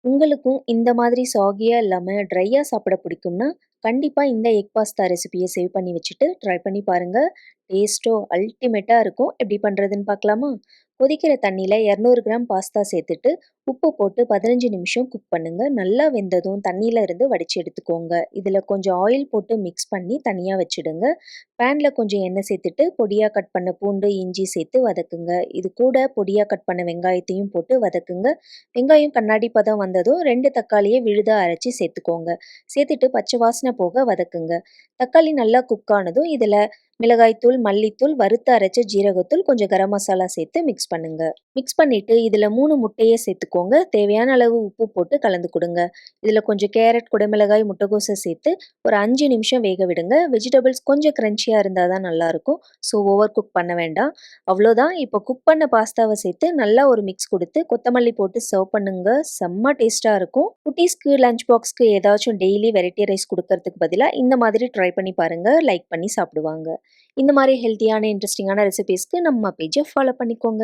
உங்களுக்கும் இந்த மாதிரி சாகியா இல்லாம ட்ரையா சாப்பிட பிடிக்கும்னா, கண்டிப்பா இந்த எக் பாஸ்தா ரெசிபிய சேவ் பண்ணி வச்சுட்டு ட்ரை பண்ணி பாருங்க. டேஸ்ட்டோ அல்டிமேட்டா இருக்கும். எப்படி பண்றதுன்னு பார்க்கலாமா? கொதிக்கிற தண்ணீல 200 கிராம் பாஸ்தா சேர்த்துட்டு, உப்பு போட்டு 15 நிமிஷம் குக் பண்ணுங்க. நல்லா வெந்ததும் தண்ணீல இருந்து வடிச்சு எடுத்துக்கோங்க. இதுல கொஞ்சம் ஆயில் போட்டு மிக்ஸ் பண்ணி தனியா வச்சுடுங்க. பேன்ல கொஞ்சம் எண்ணெய் சேர்த்துட்டு, பொடியா கட் பண்ண பூண்டு, இஞ்சி சேர்த்து வதக்குங்க. இது கூட பொடியா கட் பண்ண வெங்காயத்தையும் போட்டு வதக்குங்க. வெங்காயம் கண்ணாடி பதம் வந்ததும் 2 தக்காளியை விழுதா அரைச்சி சேர்த்துக்கோங்க. சேர்த்துட்டு பச்சை வாசனை போக வதக்குங்க. தக்காளி நல்லா குக் ஆனதும் இதில் மிளகாய்த்தூள், மல்லித்தூள், வறுத்து அரைச்ச ஜீரகத்தூள், கொஞ்சம் கரம் மசாலா சேர்த்து மிக்ஸ் பண்ணுங்க. மிக்ஸ் பண்ணிட்டு இதில் 3 முட்டையை சேர்த்துக்கோங்க. தேவையான அளவு உப்பு போட்டு கலந்து கொடுங்க. இதில் கொஞ்சம் கேரட், குடமிளகாய், முட்டைகோஸை சேர்த்து ஒரு 5 நிமிஷம் வேக விடுங்க. வெஜிடபிள்ஸ் கொஞ்சம் கிரன்ச்சியாக இருந்தால் தான் நல்லாயிருக்கும். ஸோ ஓவர் குக் பண்ண வேண்டாம். அவ்வளோதான். இப்போ குக் பண்ண பாஸ்தாவை சேர்த்து நல்லா ஒரு மிக்ஸ் கொடுத்து கொத்தமல்லி போட்டு சர்வ் பண்ணுங்க. செம்ம டேஸ்ட்டாக இருக்கும். குட்டீஸ்க்கு லஞ்ச் பாக்ஸ்க்கு ஏதாச்சும் டெய்லி வெரைட்டி ரைஸ் கொடுக்கறதுக்கு பதிலாக இந்த மாதிரி ட்ரை பண்ணி பாருங்க. லைக் பண்ணி சாப்பிடுவாங்க. இந்த மாதிரி ஹெல்த்தியான இன்ட்ரெஸ்டிங்கான ரெசிபீஸ்க்கு நம்ம பேஜை ஃபாலோ பண்ணிக்கோங்க.